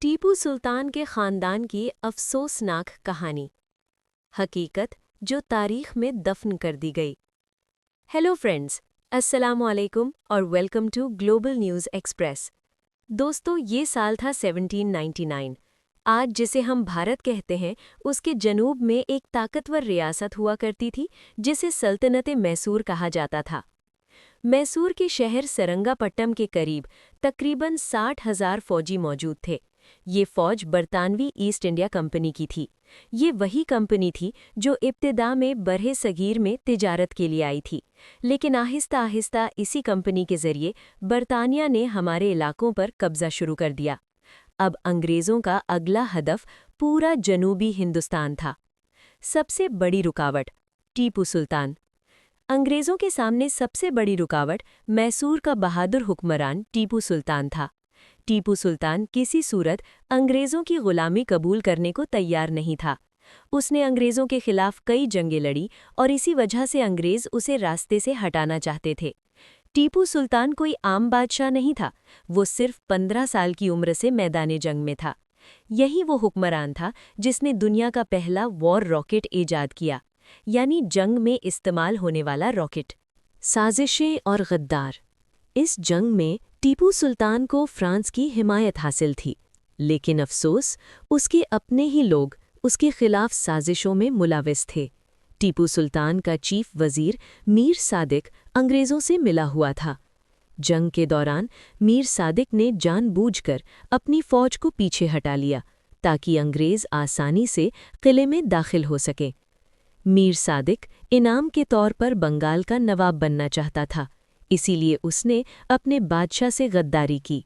टीपू सुल्तान के ख़ानदान की अफ़सोसनाक कहानी। हकीकत जो तारीख़ में दफ़न कर दी गई। हेलो फ्रेंड्स, अस्सलामु अलैकुम और welcome to global news express. दोस्तों, ये साल था 1799। आज जिसे हम भारत कहते हैं, उसके जनूब में एक ताकतवर रियासत हुआ करती थी जिसे सल्तनत मैसूर कहा जाता था। मैसूर के शहर सरंगापट्टम के करीब तकरीबन 60,000 फौजी मौजूद थे। ये फौज बरतानवी ईस्ट इंडिया कंपनी की थी। ये वही कंपनी थी जो इब्तिदा में बरहे सगीर में तिजारत के लिए आई थी, लेकिन आहिस्ता आहिस्ता इसी कंपनी के ज़रिए बरतानिया ने हमारे इलाकों पर कब्ज़ा शुरू कर दिया। अब अंग्रेज़ों का अगला हदफ पूरा जनूबी हिंदुस्तान था। सबसे बड़ी रुकावट टीपू सुल्तान। अंग्रेज़ों के सामने सबसे बड़ी रुकावट मैसूर का बहादुर हुक्मरान टीपू सुल्तान था। टीपू सुल्तान किसी सूरत अंग्रेज़ों की ग़ुलामी कबूल करने को तैयार नहीं था। उसने अंग्रेज़ों के खिलाफ कई जंगें लड़ी और इसी वजह से अंग्रेज़ उसे रास्ते से हटाना चाहते थे। टीपू सुल्तान कोई आम बादशाह नहीं था, वो सिर्फ 15 साल की उम्र से मैदाने जंग में था। यही वो हुक्मरान था जिसने दुनिया का पहला वॉर रॉकेट ईजाद किया, यानी जंग में इस्तेमाल होने वाला रॉकेट। साजिशें और गद्दार। इस जंग में टीपू सुल्तान को फ्रांस की हिमायत हासिल थी, लेकिन अफसोस उसके अपने ही लोग उसके खिलाफ साजिशों में मुलविस थे। टीपू सुल्तान का चीफ वज़ीर मीर सादिक अंग्रेज़ों से मिला हुआ था। जंग के दौरान मीर सादिक ने जानबूझकर अपनी फ़ौज को पीछे हटा लिया ताकि अंग्रेज़ आसानी से किले में दाखिल हो सकें। मीर सादिक इनाम के तौर पर बंगाल का नवाब बनना चाहता था, इसीलिए उसने अपने बादशाह से गद्दारी की।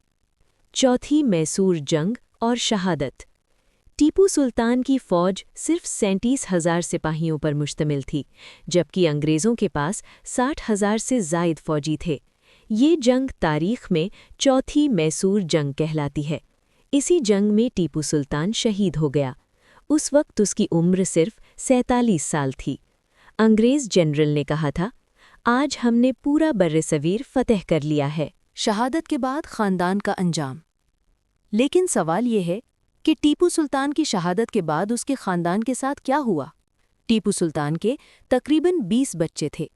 चौथी मैसूर जंग और शहादत। टीपू सुल्तान की फ़ौज सिर्फ 37,000 सिपाहियों पर मुश्तमिल थी, जबकि अंग्रेज़ों के पास 60,000 से ज़ायद फ़ौजी थे। ये जंग तारीख़ में चौथी मैसूर जंग कहलाती है। इसी जंग में टीपू सुल्तान शहीद हो गया। उस वक्त उसकी उम्र सिर्फ 47 साल थी। अंग्रेज़ जनरल ने कहा था, आज हमने पूरा बर्र-ए-सगीर फ़तह कर लिया है। शहादत के बाद ख़ानदान का अंजाम। लेकिन सवाल ये है कि टीपू सुल्तान की शहादत के बाद उसके ख़ानदान के साथ क्या हुआ। टीपू सुल्तान के तकरीबन 20 बच्चे थे।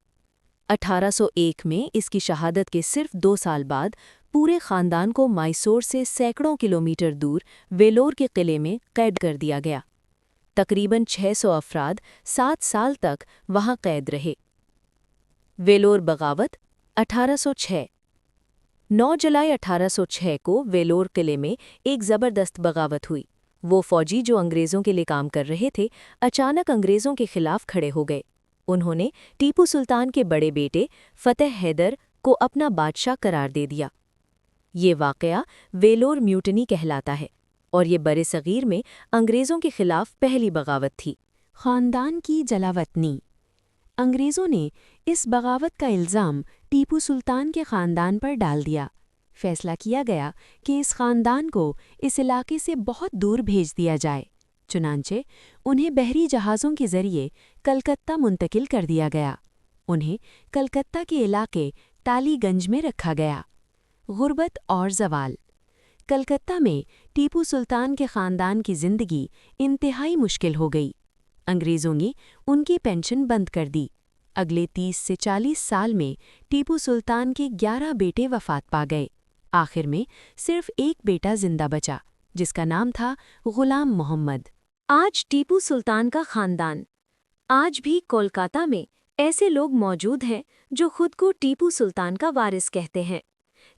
1801 में इसकी शहादत के सिर्फ 2 साल बाद पूरे ख़ानदान को मैसूर से सैकड़ों किलोमीटर दूर वेलोर के किले में कैद कर दिया गया। तकरीबन 600 अफराद 7 साल तक वहाँ कैद रहे। वेलोर बगावत 1806। 9 जुलाई 1806 को वेलोर किले में एक ज़बरदस्त बगावत हुई। वो फ़ौजी जो अंग्रेज़ों के लिए काम कर रहे थे, अचानक अंग्रेज़ों के खिलाफ खड़े हो गए। उन्होंने टीपू सुल्तान के बड़े बेटे फ़तेह हैदर को अपना बादशाह करार दे दिया। ये वाक़या वेलोर म्यूटनी कहलाता है और ये बरे-सगीर में अंग्रेज़ों के खिलाफ पहली बगावत थी। ख़ानदान की जलावतनी। अंग्रेज़ों ने इस बगावत का इल्ज़ाम टीपू सुल्तान के ख़ानदान पर डाल दिया। फैसला किया गया कि इस ख़ानदान को इस इलाके से बहुत दूर भेज दिया जाए। चुनांचे उन्हें बहरी जहाज़ों के ज़रिए कलकत्ता मुंतकिल कर दिया गया। उन्हें कलकत्ता के इलाके टालीगंज में रखा गया। गुर्बत और ज़वाल। कलकत्ता में टीपू सुल्तान के ख़ानदान की ज़िंदगी इंतहाई मुश्किल हो गई। अंग्रेज़ों ने उनकी पेंशन बंद कर दी। अगले 30 से 40 साल में टीपू सुल्तान के 11 बेटे वफ़ात पा गए। आखिर में सिर्फ एक बेटा जिंदा बचा, जिसका नाम था ग़ुलाम मोहम्मद। आज टीपू सुल्तान का ख़ानदान। आज भी कोलकाता में ऐसे लोग मौजूद हैं जो खुद को टीपू सुल्तान का वारिस कहते हैं,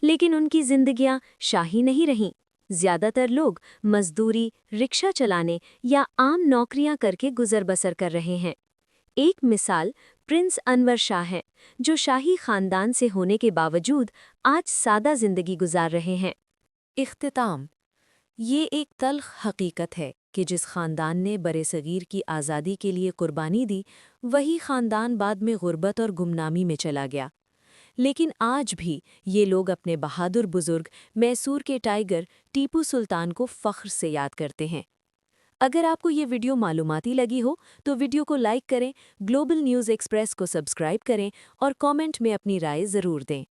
लेकिन उनकी ज़िंदगियां शाही नहीं रहीं। ज़्यादातर लोग मजदूरी, रिक्शा चलाने या आम नौकरियां करके गुजर बसर कर रहे हैं। एक मिसाल प्रिंस अनवर शाह हैं, जो शाही ख़ानदान से होने के बावजूद आज सादा ज़िंदगी गुजार रहे हैं। इख्तिताम। ये एक तल्ख़ हकीकत है कि जिस ख़ानदान ने बरे-सगीर की आज़ादी के लिए कुर्बानी दी, वही ख़ानदान बाद में गुर्बत और गुमनामी में चला गया। लेकिन आज भी ये लोग अपने बहादुर बुज़ुर्ग मैसूर के टाइगर टीपू सुल्तान को फ़ख्र से याद करते हैं। अगर आपको ये वीडियो मालूमाती लगी हो तो वीडियो को लाइक करें, ग्लोबल न्यूज़ एक्सप्रेस को सब्सक्राइब करें और कमेंट में अपनी राय ज़रूर दें।